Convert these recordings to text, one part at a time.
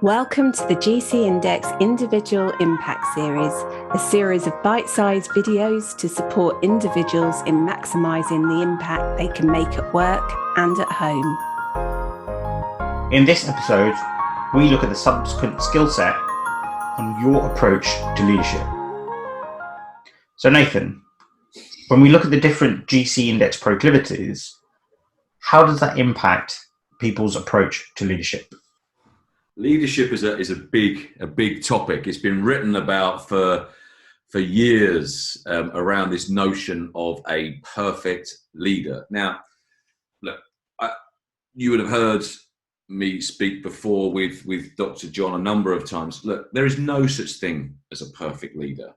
Welcome to the GC Index Individual Impact Series, a series of bite-sized videos to support individuals in maximising the impact they can make at work and at home. In this episode, we look at the subsequent skill set on your approach to leadership. So Nathan, when we look at the different GC Index proclivities, how does that impact people's approach to leadership? Leadership is a big topic. It's been written about for years around this notion of a perfect leader. Now, look, you would have heard me speak before with Dr. John a number of times. Look, there is no such thing as a perfect leader,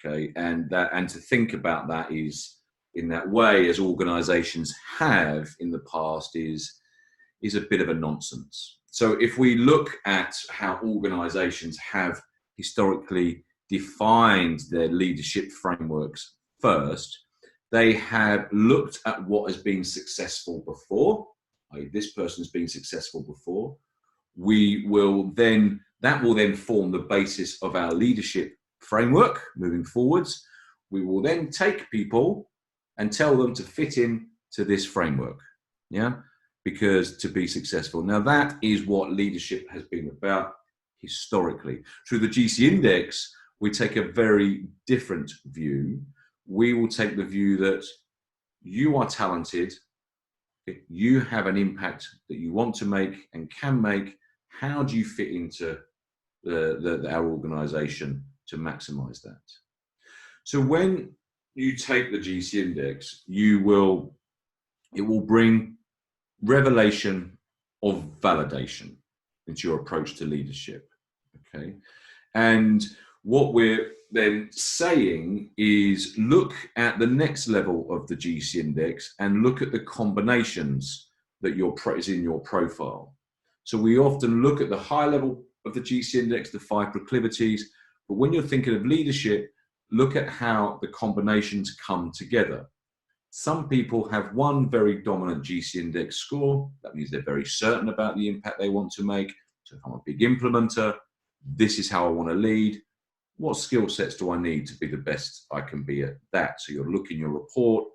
okay? And to think about that is in that way, as organisations have in the past, is a bit of a nonsense. So if we look at how organisations have historically defined their leadership frameworks first, they have looked at what has been successful before, i.e. this person's been successful before. That will then form the basis of our leadership framework moving forwards. We will then take people and tell them to fit in to this framework. Yeah. Because to be successful. Now that is what leadership has been about historically. Through the GC Index, we take a very different view. We will take the view that you are talented, you have an impact that you want to make and can make. How do you fit into our organisation to maximise that? So when you take the GC Index, it will bring revelation of validation into your approach to leadership, okay? And what we're then saying is look at the next level of the GC Index and look at the combinations that is in your profile. So we often look at the high level of the GC Index, the 5 proclivities, but when you're thinking of leadership, look at how the combinations come together. Some people have one very dominant GC Index score. That means they're very certain about the impact they want to make. So if I'm a big implementer, this is how I want to lead. What skill sets do I need to be the best I can be at that? So you'll look in your report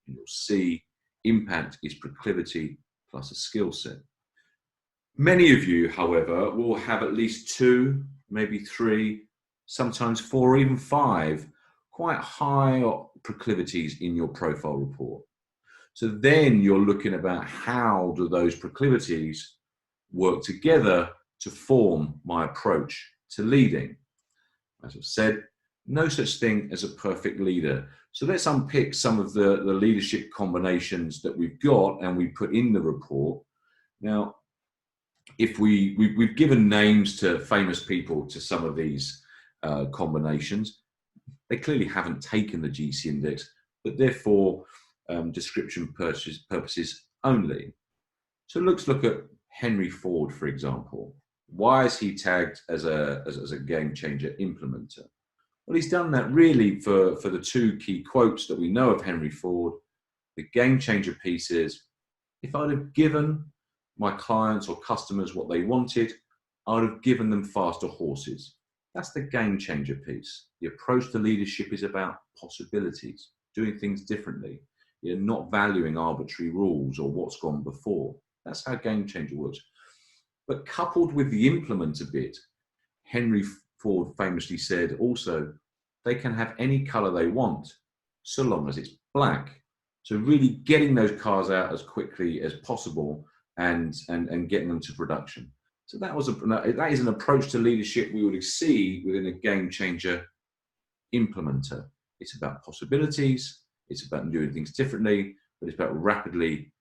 and you'll see impact is proclivity plus a skill set. Many of you, however, will have at least 2, maybe 3, sometimes 4 or even 5 quite high proclivities in your profile report. So then you're looking about how do those proclivities work together to form my approach to leading. As I've said, no such thing as a perfect leader. So let's unpick some of the leadership combinations that we've got and we put in the report. Now, if we've given names to famous people to some of these combinations. They clearly haven't taken the GC Index, but therefore description purposes only. So let's look at Henry Ford, for example. Why is he tagged as a game changer implementer? Well, he's done that really for the 2 key quotes that we know of Henry Ford. The game changer piece is, if I'd have given my clients or customers what they wanted, I'd have given them faster horses. That's the game changer piece. The approach to leadership is about possibilities, doing things differently. You're not valuing arbitrary rules or what's gone before. That's how game changer works. But coupled with the implementer bit, Henry Ford famously said also, they can have any color they want, so long as it's black. So really getting those cars out as quickly as possible and getting them to production. So that is an approach to leadership we would see within a game changer implementer. It's about possibilities, it's about doing things differently, but it's about rapidly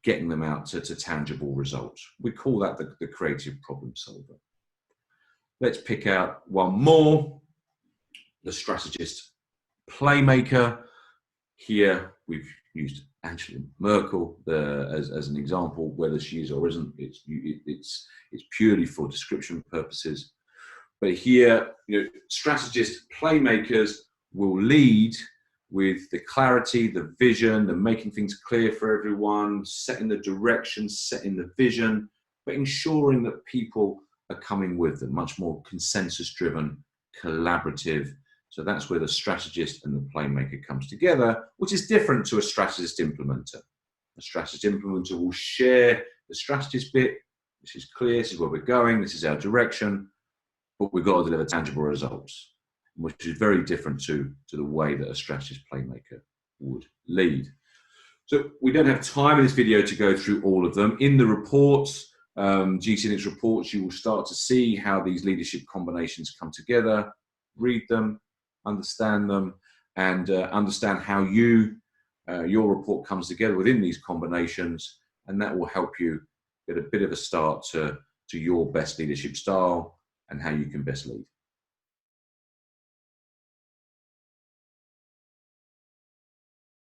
getting them out to tangible results. We call that the creative problem solver. Let's pick out one more, the strategist playmaker. Here we've used Angela Merkel as an example. Whether she is or isn't, it's purely for description purposes. But here, strategist playmakers will lead with the clarity, the vision, the making things clear for everyone, setting the direction, setting the vision, but ensuring that people are coming with them, much more consensus-driven, collaborative. So that's where the strategist and the playmaker comes together, which is different to a strategist implementer. A strategist implementer will share the strategist bit. This is clear, this is where we're going, this is our direction, but we've got to deliver tangible results, which is very different to the way that a strategist playmaker would lead. So we don't have time in this video to go through all of them. In the reports, GC Linux reports, you will start to see how these leadership combinations come together, read them, understand them, and understand how your report comes together within these combinations, and that will help you get a bit of a start to your best leadership style and how you can best lead.